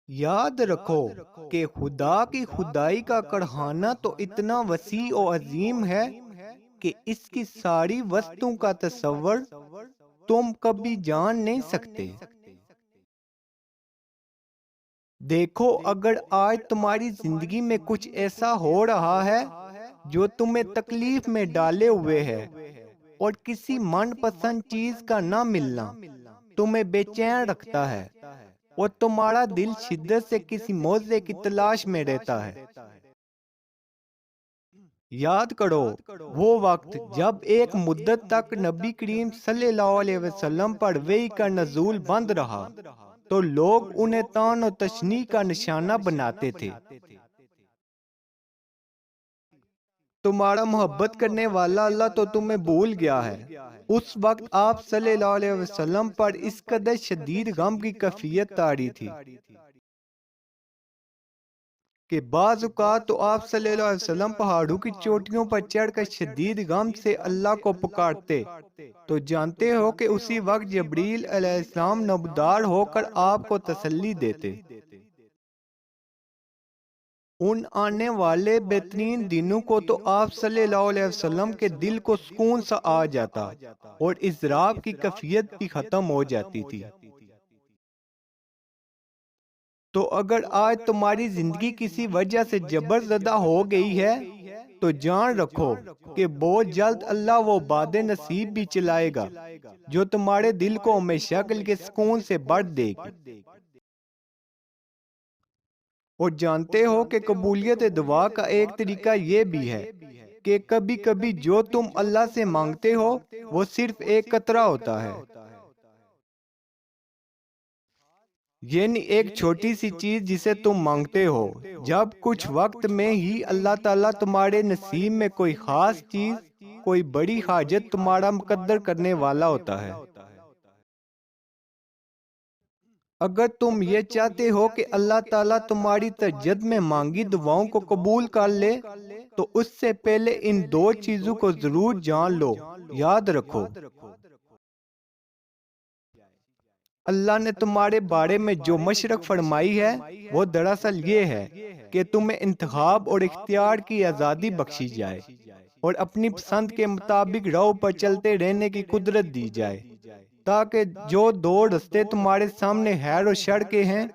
یاد رکھو کہ خدا کی خدائی کا کڑھانا تو اتنا وسیع و عظیم ہے کہ اس کی ساری وسطوں کا تصور تم کبھی جان نہیں سکتے۔ دیکھو، اگر آج تمہاری زندگی میں کچھ ایسا ہو رہا ہے جو تمہیں تکلیف میں ڈالے ہوئے ہے، اور کسی من پسند چیز کا نہ ملنا تمہیں بے چین رکھتا ہے، اور تمہارا دل شدت سے کسی موضوع کی تلاش میں رہتا ہے، یاد کرو وہ وقت جب ایک مدت تک نبی کریم صلی اللہ علیہ وسلم پر وحی کا نزول بند رہا تو لوگ انہیں طعن و تشنیع کا نشانہ بناتے تھے۔ تمہارا محبت کرنے والا اللہ تو تمہیں بھول گیا ہے۔ اس وقت آپ صلی اللہ علیہ وسلم پر اس قدر شدید غم کی کیفیت طاری تھی کہ بعض اوقات تو آپ صلی اللہ علیہ وسلم پہاڑوں کی چوٹیوں پر چڑھ کر شدید غم سے اللہ کو پکارتے تو جانتے ہو کہ اسی وقت جبریل علیہ السلام نمودار ہو کر آپ کو تسلی دیتے۔ ان آنے والے بہترین دنوں کو تو آپ صلی اللہ علیہ وسلم کے دل کو سکون سا آ جاتا اور اضطراب کی کیفیت بھی ختم ہو جاتی تھی۔ تو اگر آج تمہاری زندگی کسی وجہ سے جبر زدہ ہو گئی ہے تو جان رکھو کہ بہت جلد اللہ وہ باد نصیب بھی چلائے گا جو تمہارے دل کو ہمیشہ کے لیے سکون سے بھر دے گی۔ اور جانتے ہو کہ قبولیت دعا کا ایک طریقہ یہ بھی ہے کہ کبھی کبھی جو تم اللہ سے مانگتے ہو وہ صرف ایک قطرہ ہوتا ہے، یعنی ایک چھوٹی سی چیز جسے تم مانگتے ہو، جب کچھ وقت میں ہی اللہ تعالیٰ تمہارے نصیب میں کوئی خاص چیز، کوئی بڑی حاجت تمہارا مقدر کرنے والا ہوتا ہے۔ اگر تم یہ چاہتے ہو کہ اللہ تعالیٰ تمہاری تہجد میں مانگی دعاؤں کو قبول کر لے تو اس سے پہلے ان دو چیزوں کو ضرور جان لو۔ یاد رکھو، اللہ نے تمہارے بارے میں جو مشرق فرمائی ہے وہ دراصل یہ ہے کہ تمہیں انتخاب اور اختیار کی آزادی بخشی جائے اور اپنی پسند کے مطابق راہ پر چلتے رہنے کی قدرت دی جائے، تاکہ جو دو رستے تمہارے سامنے خیر و شر کے ہیں،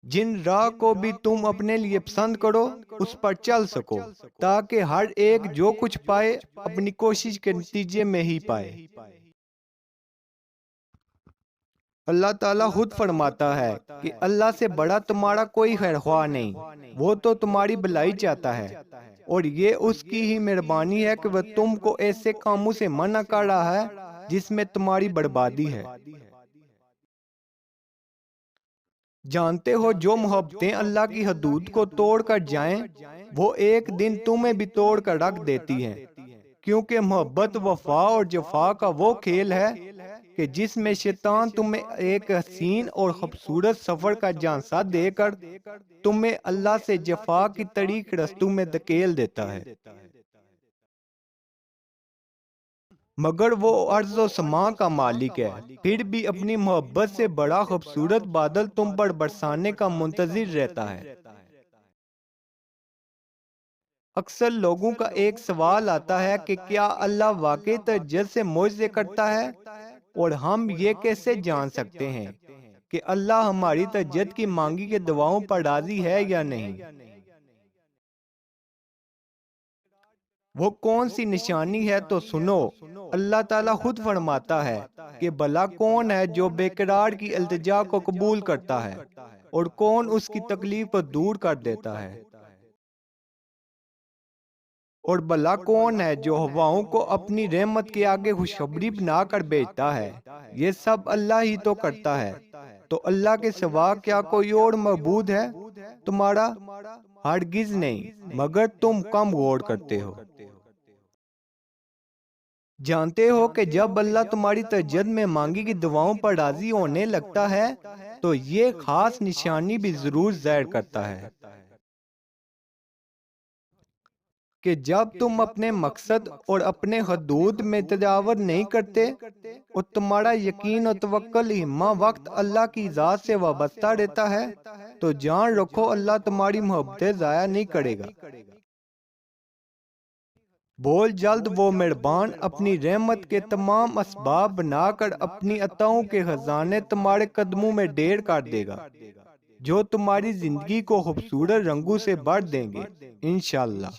جن راہ کو بھی تم اپنے لیے پسند کرو اس پر چل سکو، تاکہ ہر ایک جو کچھ پائے اپنی کوشش کے نتیجے میں ہی پائے۔ اللہ تعالیٰ خود فرماتا ہے کہ اللہ سے بڑا تمہارا کوئی خیر خواہ نہیں، وہ تو تمہاری بھلائی چاہتا ہے، اور یہ اس کی ہی مہربانی ہے کہ وہ تم کو ایسے کاموں سے منع کر رہا ہے جس میں تمہاری بربادی ہے۔ جانتے ہو جو محبتیں اللہ کی حدود کو توڑ کر جائیں وہ ایک دن تمہیں بھی توڑ کر رکھ دیتی ہیں، کیونکہ محبت وفا اور جفا کا وہ کھیل ہے کہ جس میں شیطان تمہیں ایک حسین اور خوبصورت سفر کا جھانسا دے کر تمہیں اللہ سے جفا کی طریق رستوں میں دھکیل دیتا ہے، مگر وہ ارض و سماں کا مالک ہے، پھر بھی اپنی محبت سے بڑا خوبصورت بادل تم پر برسانے کا منتظر رہتا ہے۔ اکثر لوگوں کا ایک سوال آتا ہے کہ کیا اللہ واقعی تہجد سے معجزے کرتا ہے، اور ہم یہ کیسے جان سکتے ہیں کہ اللہ ہماری تہجد کی مانگی کے دعاؤں پر راضی ہے یا نہیں؟ وہ کون سی نشانی ہے تو سنو، اللہ تعالیٰ خود فرماتا ہے کہ بھلا کون ہے جو بے قرار کی التجا کو قبول کرتا ہے اور کون اس کی تکلیف کو دور کر دیتا ہے، اور بھلا کون ہے جو ہواؤں کو اپنی رحمت کے آگے خوشخبری بنا کر بھیجتا ہے، یہ سب اللہ ہی تو کرتا ہے۔ تو اللہ کے سوا کیا کوئی اور معبود ہے تمہارا؟ ہرگز نہیں، مگر تم کم غور کرتے ہو۔ جانتے ہو کہ جب اللہ تمہاری تہجد میں مانگی کی دعاؤں پر راضی ہونے لگتا ہے تو یہ خاص نشانی بھی ضرور ظاہر کرتا ہے کہ جب تم اپنے مقصد اور اپنے حدود میں تجاوز نہیں کرتے اور تمہارا یقین و توکل ہمہ وقت اللہ کی ذات سے وابستہ رہتا ہے تو جان رکھو اللہ تمہاری محبتیں ضائع نہیں کرے گا۔ بول جلد وہ مہربان اپنی رحمت کے تمام اسباب بنا کر اپنی عطاؤں کے خزانے تمہارے قدموں میں ڈھیر کر دے گا، جو تمہاری زندگی کو خوبصورت رنگوں سے بھر دیں گے انشاءاللہ۔